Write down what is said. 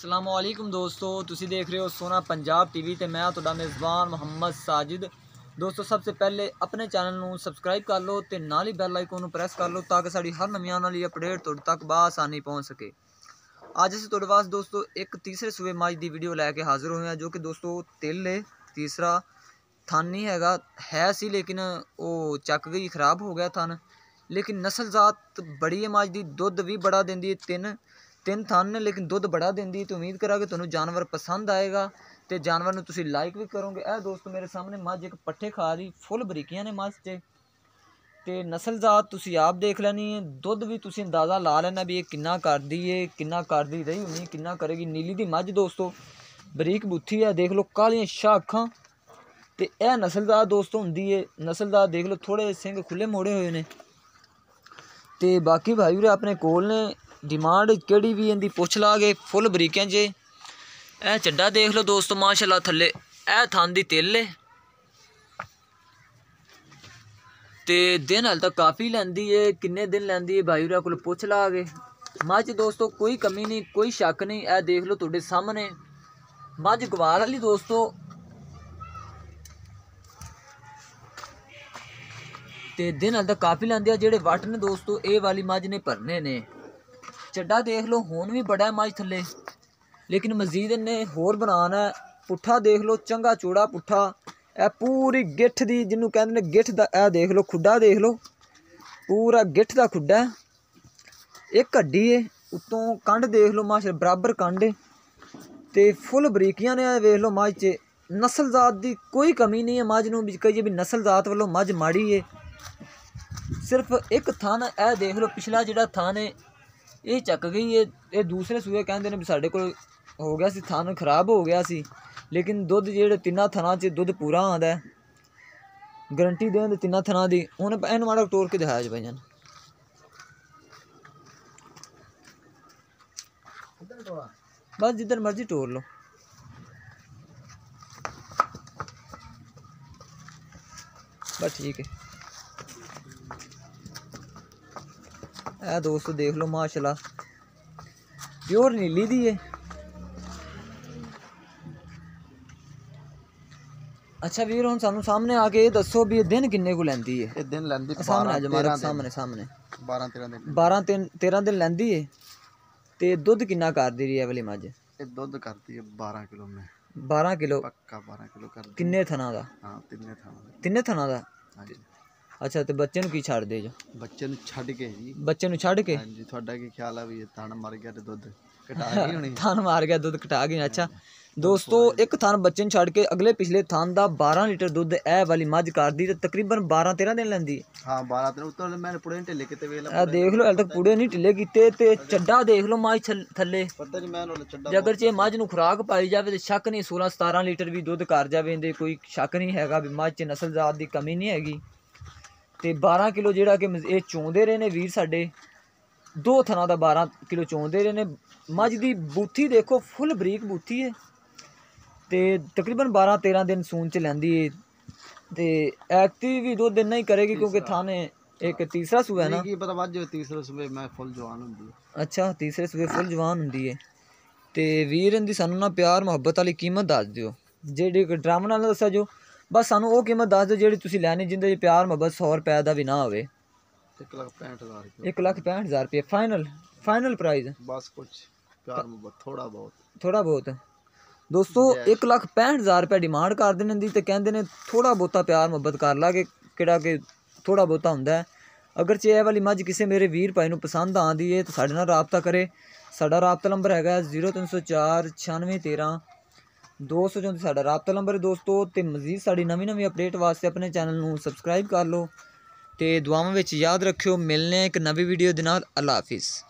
अस्सलामुअलैकुम दोस्तों, तुसी देख रहे हो सोना पंजाब टीवी ते मैं तुहाडा मेज़बान मोहम्मद साजिद। दोस्तों सबसे पहले अपने चैनल नूं सबसक्राइब कर लो ते नाल ही बैल आइकन नूं प्रेस कर लो ताकि साडी हर नवीं आने वाली अपडेट तुहाडे तक बआसानी पहुँच सके। अज असीं तुहाडे वास्ते दोस्तों एक तीसरे सूबे मज की वीडियो लैके हाज़र होए हैं जो कि दोस्तों तिल है। तीसरा थन नहीं हैगा है सी लेकिन वो चक गई, खराब हो गया थन। लेकिन नस्ल जात बड़ी है मज की, दुध भी बड़ा देंदी है। तीन थन ने लेकिन दुध बड़ा देंदी। तो उम्मीद करा कि तुहानूं जानवर पसंद आएगा तो जानवर नूं तुसीं लाइक भी करोगे। ए दोस्तों मेरे सामने मझ एक पट्ठे खा रही, फुल बरीकियां ने मझ ते नस्ल जात तुसीं आप देख लैनी है। दुध भी तुसीं अंदाज़ा ला लेना भी ये किन्ना करदी है, किन्ना करदी रही होनी, किन्ना करेगी। नीली दी मझ दोस्तों बरीक बुत्थी है, देख लो कालियां शाह अखां ते ए नस्लदार दोस्तों हुंदी है। नस्लदार देख लो थोड़े सिंग खुले मोड़े हुए ने ते बाकी भाई उरे अपने कोल ने। डिमांड केड़ी भी इहदी पुछ ला के फुल बरीकियां जे। ए चड्डा देख लो दोस्तों माशाल्लाह थल्ले ए थन दी तिल है ते दिन हाल तक काफ़ी लैंदी है। किन्ने दिन लैंदी है भाई उरे कोल पुछ ला के। मझ दोस्तों कोई कमी नहीं, कोई शक नहीं। ए देख लो तुहाडे सामने मझ गवार वाली दोस्तों ते दिन हाल तक काफ़ी लैंदी है। जेहड़े वट ने दोस्तों ए वाली मझ ने भरने ने। चड्डा देख लो हुण भी बड़ा है मझ थल्ले, लेकिन मजीद इन्हें होर बनाना है। पुट्ठा देख लो चंगा चौड़ा पुट्ठा, ए पूरी गिठ दी जिन्हों कहते हैं गिठ दा। ए देख लो खुड्डा देख लो पूरा गिठ दा खुड्डा है। एक हड्डी है उत्तों कंड देख लो माशा बराबर कंड ते फुल बरीकियां ने। देख लो मझ च नस्ल जात की कोई कमी नहीं है। मझ नूं कहिए भी नस्ल जात वालों मझ माड़ी है। सिर्फ एक थन ए देख लो पिछला जिहड़ा थन है ये चक गई है। ये दूसरे सूए कहते हैं भी साढ़े को हो गया सी, थन खराब हो गया सी। लेकिन दुध जेह्ड़े तिन्ना थना च दुध पूरा आंदा है, गारंटी दें तिन्ना थना दी। हुण इन्हूं माड़ा टोर के दिखाया जी भाईजान। बस जिधर मर्जी टोर लो। बस ठीक है। ए दोस्तों देख लो माशाल्लाह प्योर नीली दी है। अच्छा वीर हुण सानू सामने आके ये दसो भी दिन किन्ने को लैंदी है? ये दिन लैंदी सामने आज हमारे सामने 12-13 दिन लैंदी है। ते दुध किन्ना करदी रही है वाली मझ? ये दुध करती है 12 किलो में। 12 किलो पक्का 12 किलो कर। किन्ने थना दा? हां तिन्ने थना दा। हां जी। अच्छा तो बच्चे की छड़ दे जो? बच्चे छड़ के जी। बच्चे छड़ के? हां जी। थोड़ा की ख्याल है भी थन मर गया तो दुध कटा गई होनी। थन मार गया दुध कटा गई। अच्छा दोस्तों एक थन बच्चे छड़ के अगले पिछले थन दा 12 लीटर दुध ए वाली मझ करदी ते तकरीबन 12-13 दिन लैंदी। हां 12 दिन उत्तों मैंने पुड़े नहीं ढिले कीते वेला। ए देख लो हल तक पुड़े नहीं ढिले कीते ते चड्डा देख लो मझ थल्ले। पता जी मैं चड्डा जे अगर चे मझ नूं खुराक पाई जावे ते शक नहीं 16-17 लीटर भी दुध कर जावे। इंदे कोई शक नहीं हैगा भी मझ च नस्ल जात दी कमी नहीं हैगी। ते 12 किलो जेड़ा कि ये चोंदे रहे ने वीर साडे, 2 थना दा 12 किलो चोंदे रहे ने। मझ दी बूथी देखो फुल बरीक बूथी है ते तकरीबन 12-13 दिन सून च लैंदी है। ते एक्टिव भी 2 दिन नहीं करेगी क्योंकि थाने एक तीसरा सूआ है ना। पता वज तीसरे सूबे मैं फुल जवान हुंदी है। अच्छा तीसरे सूबे फुल जवान हुंदी है। ते वीर इंदी सानू ना प्यार मुहब्बत वाली कीमत दस दिओ। जेड़ी ड्रामा नाल दस्सा जो बस सानू वो कीमत दस दो जी तुसीं लैनी जिंदे प्यार मुहब्बत 100 रुपए का भी ना हो। 1,65,000 रुपये फाइनल प्राइस। बस कुछ प्यार मुहब्बत थोड़ा बहुत दोस्तों 1,65,000 रुपये डिमांड कर देने दी ते कहंदे ने थोड़ा बहुता प्यार मुहब्बत कर ला के किहड़ा कि थोड़ा बहुता हुंदा है। अगर चे वाली मझ किसी मेरे वीर भाई नूं पसंद आंदी है तो साडे नाल राबता करे। साडा राबता नंबर हैगा 0304 9613 234 साडा राबता नंबर है दोस्तों। तो मजीद साड़ी नवीं अपडेट वास्ते अपने चैनल नूं सबसक्राइब कर लो ते दुआवां विच याद रखियो। मिलने एक नवी वीडियो दे नाल। अल्लाह हाफिज़।